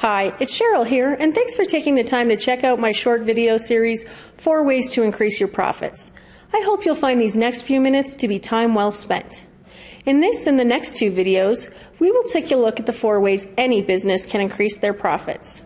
Hi, it's Cheryl here, and thanks for taking the time to check out my short video series, 4 Ways to Increase Your Profits. I hope you'll find these next few minutes to be time well spent. In this and the next 2 videos, we will take a look at the 4 ways any business can increase their profits.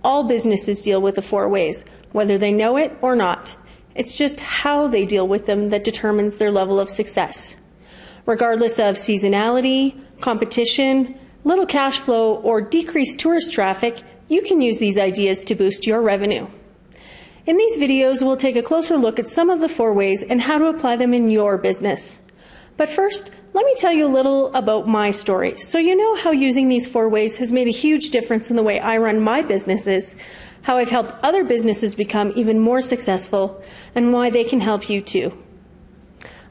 All businesses deal with the 4 ways, whether they know it or not. It's just how they deal with them that determines their level of success. Regardless of seasonality, competition, little cash flow, or decreased tourist traffic, you can use these ideas to boost your revenue. In these videos, we'll take a closer look at some of the 4 ways and how to apply them in your business. But first, let me tell you a little about my story, so you know how using these 4 ways has made a huge difference in the way I run my businesses, how I've helped other businesses become even more successful, and why they can help you too.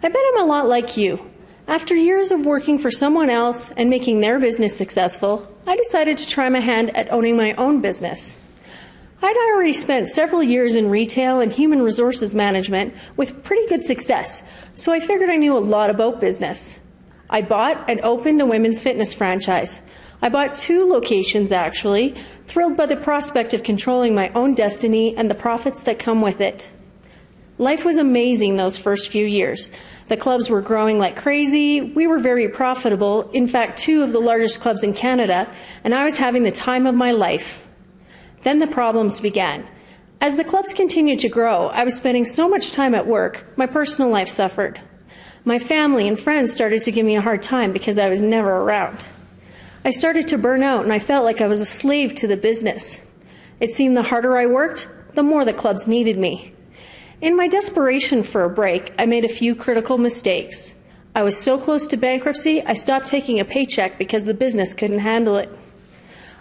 I bet I'm a lot like you. After years of working for someone else and making their business successful, I decided to try my hand at owning my own business. I'd already spent several years in retail and human resources management with pretty good success, so I figured I knew a lot about business. I bought and opened a women's fitness franchise. I bought 2 locations actually, thrilled by the prospect of controlling my own destiny and the profits that come with it. Life was amazing those first few years. The clubs were growing like crazy, we were very profitable, in fact 2 of the largest clubs in Canada, and I was having the time of my life. Then the problems began. As the clubs continued to grow, I was spending so much time at work, my personal life suffered. My family and friends started to give me a hard time because I was never around. I started to burn out and I felt like I was a slave to the business. It seemed the harder I worked, the more the clubs needed me. In my desperation for a break, I made a few critical mistakes. I was so close to bankruptcy, I stopped taking a paycheck because the business couldn't handle it.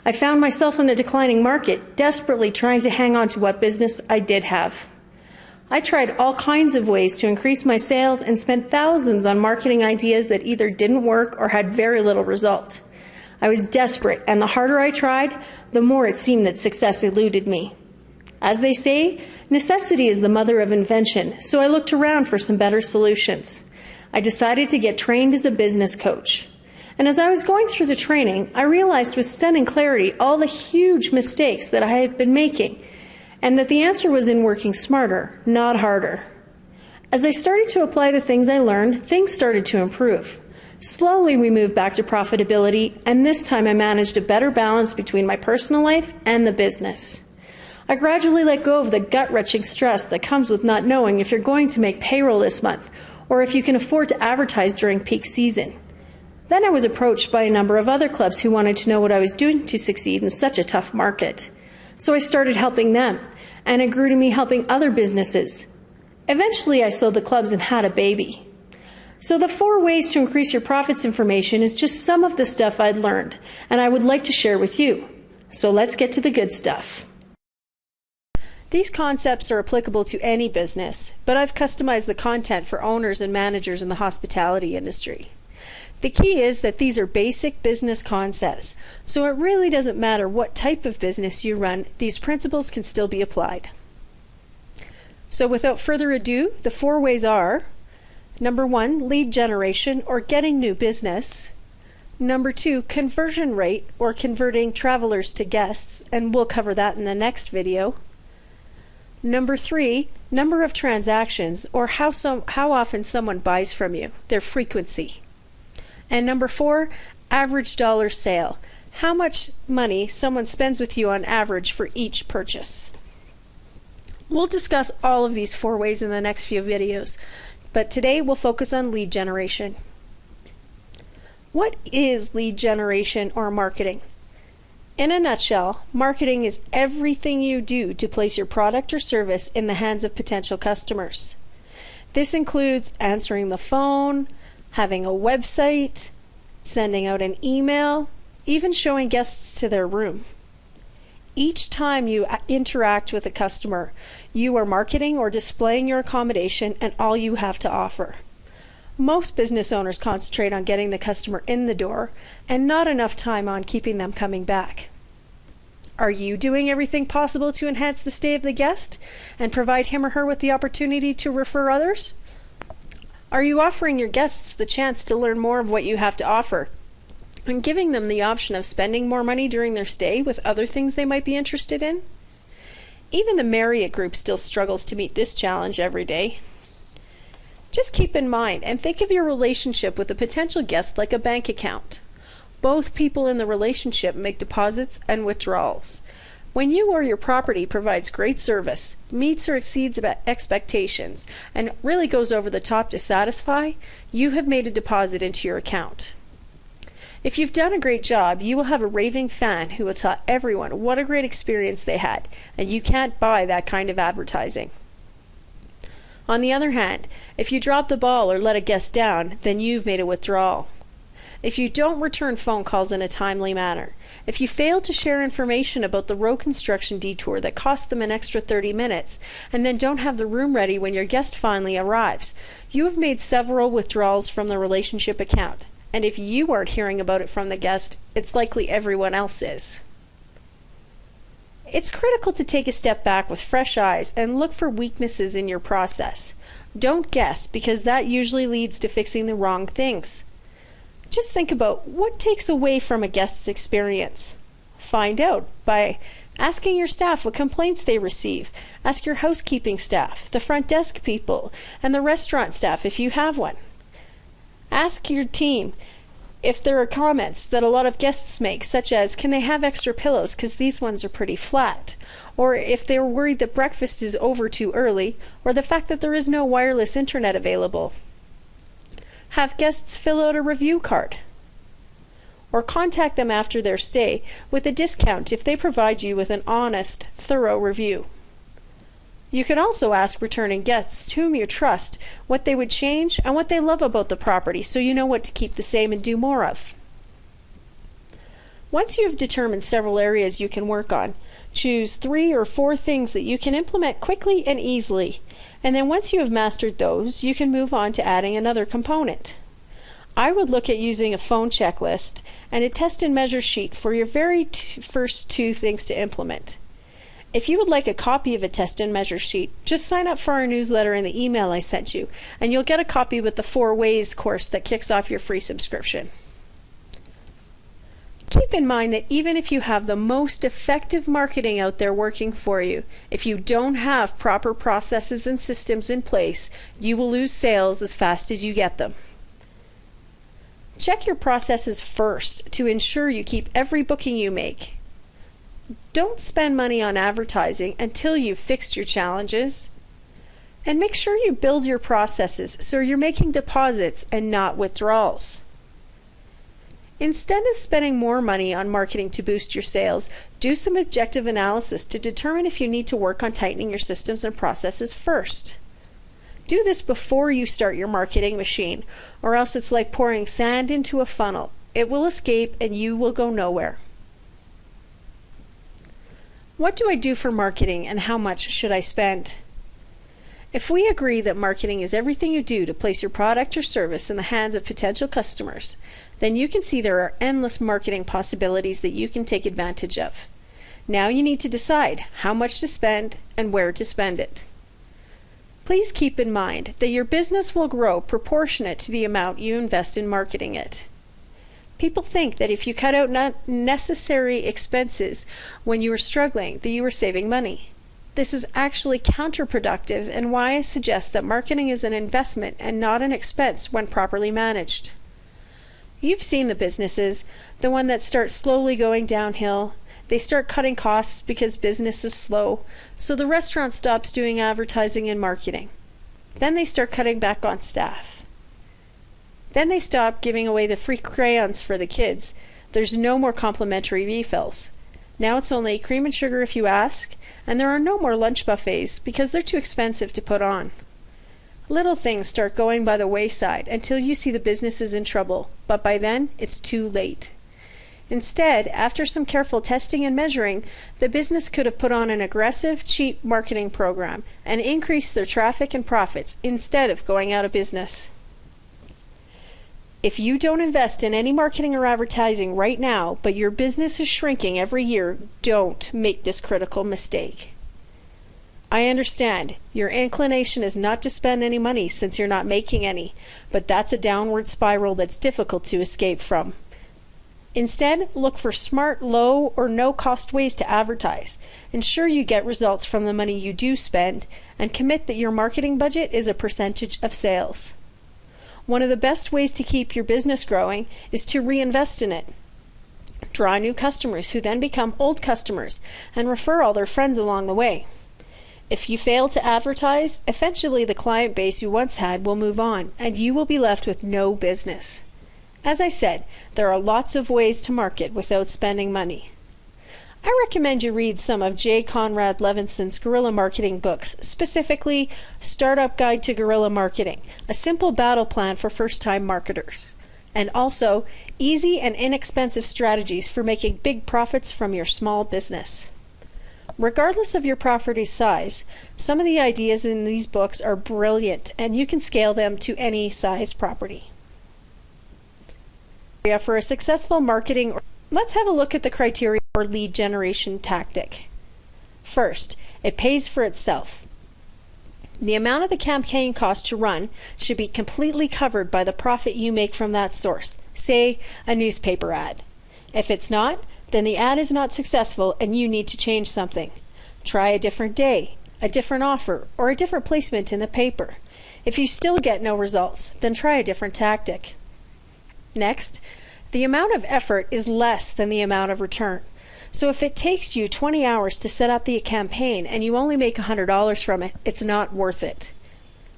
I found myself in a declining market, desperately trying to hang on to what business I did have. I tried all kinds of ways to increase my sales and spent thousands on marketing ideas that either didn't work or had very little result. I was desperate, and the harder I tried, the more it seemed that success eluded me. As they say, necessity is the mother of invention, so I looked around for some better solutions. I decided to get trained as a business coach. And as I was going through the training, I realized with stunning clarity all the huge mistakes that I had been making, and that the answer was in working smarter, not harder. As I started to apply the things I learned, things started to improve. Slowly we moved back to profitability, and this time I managed a better balance between my personal life and the business. I gradually let go of the gut-wrenching stress that comes with not knowing if you're going to make payroll this month, or if you can afford to advertise during peak season. Then I was approached by a number of other clubs who wanted to know what I was doing to succeed in such a tough market. So I started helping them, and it grew to me helping other businesses. Eventually I sold the clubs and had a baby. So the 4 ways to increase your profits information is just some of the stuff I'd learned, and I would like to share with you. So let's get to the good stuff. These concepts are applicable to any business, but I've customized the content for owners and managers in the hospitality industry. The key is that these are basic business concepts, so it really doesn't matter what type of business you run, these principles can still be applied. So without further ado, the 4 ways are: number 1, lead generation or getting new business. Number 2, conversion rate or converting travelers to guests, and we'll cover that in the next video. Number 3, number of transactions or how often someone buys from you, their frequency. And number 4, average dollar sale, how much money someone spends with you on average for each purchase. We'll discuss all of these 4 ways in the next few videos, but today we'll focus on lead generation. What is lead generation or marketing? In a nutshell, marketing is everything you do to place your product or service in the hands of potential customers. This includes answering the phone, having a website, sending out an email, even showing guests to their room. Each time you interact with a customer, you are marketing or displaying your accommodation and all you have to offer. Most business owners concentrate on getting the customer in the door and not enough time on keeping them coming back. Are you doing everything possible to enhance the stay of the guest and provide him or her with the opportunity to refer others? Are you offering your guests the chance to learn more of what you have to offer and giving them the option of spending more money during their stay with other things they might be interested in. Even the Marriott group still struggles to meet this challenge every day. Just keep in mind and think of your relationship with a potential guest like a bank account. Both people in the relationship make deposits and withdrawals. When you or your property provides great service, meets or exceeds expectations, and really goes over the top to satisfy, you have made a deposit into your account. If you've done a great job, you will have a raving fan who will tell everyone what a great experience they had, and you can't buy that kind of advertising. On the other hand, if you drop the ball or let a guest down, then you've made a withdrawal. If you don't return phone calls in a timely manner, if you fail to share information about the road construction detour that cost them an extra 30 minutes, and then don't have the room ready when your guest finally arrives, you have made several withdrawals from the relationship account. And if you aren't hearing about it from the guest, it's likely everyone else is. It's critical to take a step back with fresh eyes and look for weaknesses in your process. Don't guess, because that usually leads to fixing the wrong things. Just think about what takes away from a guest's experience. Find out by asking your staff what complaints they receive. Ask your housekeeping staff, the front desk people, and the restaurant staff if you have one. Ask your team if there are comments that a lot of guests make, such as, can they have extra pillows because these ones are pretty flat? Or if they're worried that breakfast is over too early, or the fact that there is no wireless internet available. Have guests fill out a review card. Or contact them after their stay with a discount if they provide you with an honest, thorough review. You can also ask returning guests whom you trust what they would change and what they love about the property, so you know what to keep the same and do more of. Once you have determined several areas you can work on, choose 3 or 4 things that you can implement quickly and easily, and then once you have mastered those, you can move on to adding another component. I would look at using a phone checklist and a test and measure sheet for your very first 2 things to implement. If you would like a copy of a test and measure sheet, just sign up for our newsletter in the email I sent you, and you'll get a copy with the 4 Ways course that kicks off your free subscription. Keep in mind that even if you have the most effective marketing out there working for you, if you don't have proper processes and systems in place, you will lose sales as fast as you get them. Check your processes first to ensure you keep every booking you make. Don't spend money on advertising until you've fixed your challenges. And make sure you build your processes so you're making deposits and not withdrawals. Instead of spending more money on marketing to boost your sales, do some objective analysis to determine if you need to work on tightening your systems and processes first. Do this before you start your marketing machine, or else it's like pouring sand into a funnel. It will escape and you will go nowhere. What do I do for marketing and how much should I spend? If we agree that marketing is everything you do to place your product or service in the hands of potential customers, then you can see there are endless marketing possibilities that you can take advantage of. Now you need to decide how much to spend and where to spend it. Please keep in mind that your business will grow proportionate to the amount you invest in marketing it. People think that if you cut out unnecessary expenses when you are struggling, that you are saving money. This is actually counterproductive, and why I suggest that marketing is an investment and not an expense when properly managed. You've seen the businesses, the one that starts slowly going downhill. They start cutting costs because business is slow, so the restaurant stops doing advertising and marketing. Then they start cutting back on staff. Then they stop giving away the free crayons for the kids. There's no more complimentary refills. Now it's only cream and sugar if you ask, and there are no more lunch buffets because they're too expensive to put on. Little things start going by the wayside until you see the business is in trouble, but by then it's too late. Instead, after some careful testing and measuring, the business could have put on an aggressive, cheap marketing program and increased their traffic and profits instead of going out of business. If you don't invest in any marketing or advertising right now, but your business is shrinking every year, don't make this critical mistake. I understand your inclination is not to spend any money since you're not making any, but that's a downward spiral that's difficult to escape from. Instead, look for smart, low, or no-cost ways to advertise. Ensure you get results from the money you do spend, and commit that your marketing budget is a percentage of sales. One of the best ways to keep your business growing is to reinvest in it. Draw new customers who then become old customers and refer all their friends along the way. If you fail to advertise, eventually the client base you once had will move on, and you will be left with no business. As I said, there are lots of ways to market without spending money. I recommend you read some of J. Conrad Levinson's guerrilla marketing books, specifically Startup Guide to Guerrilla Marketing, a simple battle plan for first-time marketers, and also Easy and Inexpensive Strategies for Making Big Profits from Your Small Business. Regardless of your property's size, some of the ideas in these books are brilliant, and you can scale them to any size property. For a successful marketing, let's have a look at the criteria for lead generation tactic. First, it pays for itself. The amount of the campaign cost to run should be completely covered by the profit you make from that source, say a newspaper ad. If it's not, then the ad is not successful and you need to change something. Try a different day, a different offer, or a different placement in the paper. If you still get no results, then try a different tactic. Next, the amount of effort is less than the amount of return. So if it takes you 20 hours to set up the campaign and you only make $100 from it, it's not worth it.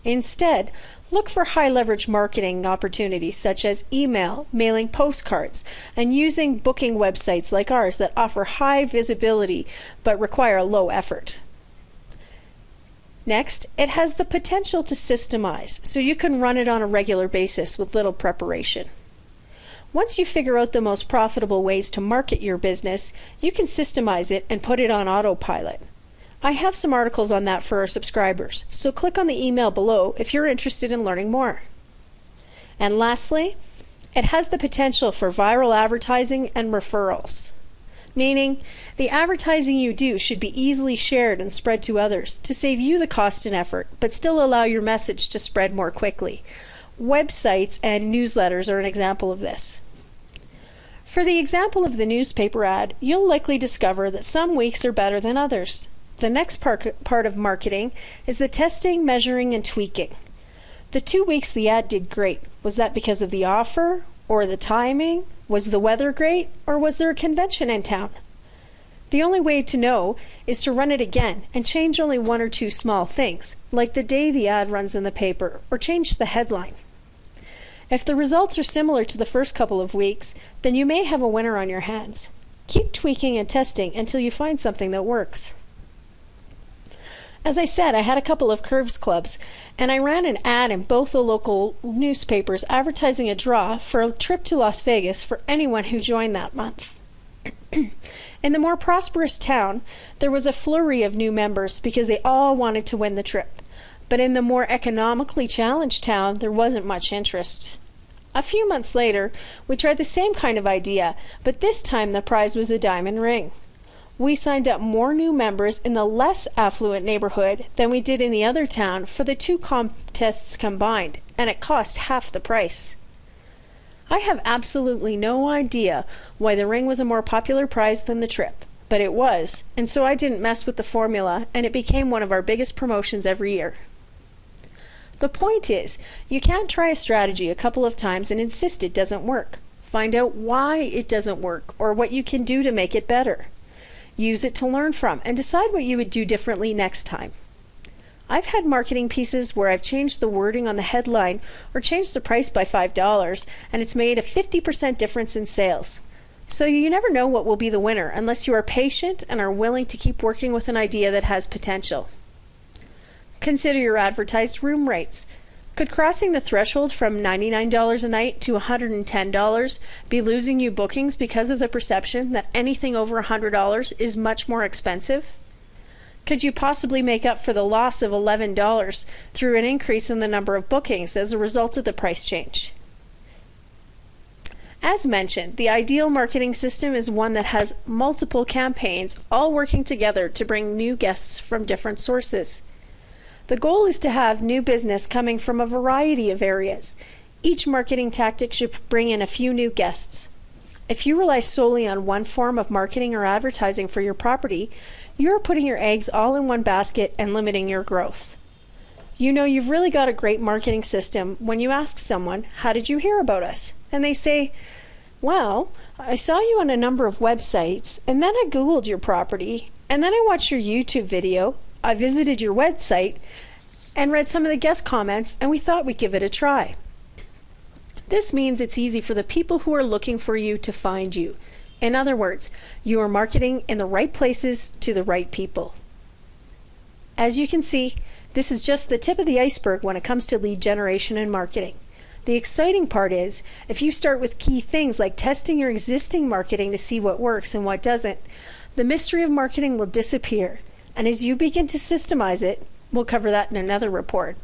Instead, look for high leverage marketing opportunities such as email, mailing postcards, and using booking websites like ours that offer high visibility but require low effort. Next, it has the potential to systemize, so you can run it on a regular basis with little preparation. Once you figure out the most profitable ways to market your business, you can systemize it and put it on autopilot. I have some articles on that for our subscribers, so click on the email below if you're interested in learning more. And lastly, it has the potential for viral advertising and referrals, meaning the advertising you do should be easily shared and spread to others to save you the cost and effort, but still allow your message to spread more quickly. Websites and newsletters are an example of this. For the example of the newspaper ad, you'll likely discover that some weeks are better than others. The next part of marketing is the testing, measuring, and tweaking. The 2 weeks the ad did great. Was that because of the offer or the timing? Was the weather great, or was there a convention in town? The only way to know is to run it again and change only 1 or 2 small things, like the day the ad runs in the paper, or change the headline. If the results are similar to the first couple of weeks, then you may have a winner on your hands. Keep tweaking and testing until you find something that works. As I said, I had a couple of Curves clubs, and I ran an ad in both the local newspapers advertising a draw for a trip to Las Vegas for anyone who joined that month. In the more prosperous town, there was a flurry of new members because they all wanted to win the trip. But in the more economically challenged town, there wasn't much interest. A few months later, we tried the same kind of idea, but this time the prize was a diamond ring. We signed up more new members in the less affluent neighborhood than we did in the other town for the 2 contests combined, and it cost half the price. I have absolutely no idea why the ring was a more popular prize than the trip, but it was, and so I didn't mess with the formula, and it became one of our biggest promotions every year. The point is, you can't try a strategy a couple of times and insist it doesn't work. Find out why it doesn't work or what you can do to make it better. Use it to learn from and decide what you would do differently next time. I've had marketing pieces where I've changed the wording on the headline or changed the price by $5, and it's made a 50% difference in sales. So you never know what will be the winner unless you are patient and are willing to keep working with an idea that has potential. Consider your advertised room rates. Could crossing the threshold from $99 a night to $110 be losing you bookings because of the perception that anything over $100 is much more expensive? Could you possibly make up for the loss of $11 through an increase in the number of bookings as a result of the price change? As mentioned, the ideal marketing system is one that has multiple campaigns all working together to bring new guests from different sources. The goal is to have new business coming from a variety of areas. Each marketing tactic should bring in a few new guests. If you rely solely on one form of marketing or advertising for your property, you are putting your eggs all in one basket and limiting your growth. You know you've really got a great marketing system when you ask someone, "How did you hear about us?" And they say, "Well, I saw you on a number of websites, and then I Googled your property, and then I watched your YouTube video, I visited your website, and read some of the guest comments, and we thought we'd give it a try." This means it's easy for the people who are looking for you to find you. In other words, you are marketing in the right places to the right people. As you can see, this is just the tip of the iceberg when it comes to lead generation and marketing. The exciting part is, if you start with key things like testing your existing marketing to see what works and what doesn't, the mystery of marketing will disappear. And as you begin to systemize it, we'll cover that in another report,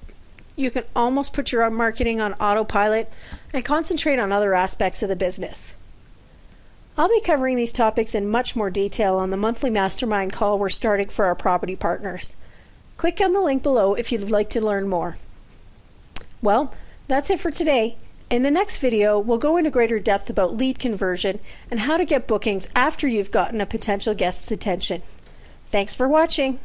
you can almost put your marketing on autopilot and concentrate on other aspects of the business. I'll be covering these topics in much more detail on the monthly mastermind call we're starting for our property partners. Click on the link below if you'd like to learn more. Well, that's it for today. In the next video, we'll go into greater depth about lead conversion and how to get bookings after you've gotten a potential guest's attention. Thanks for watching.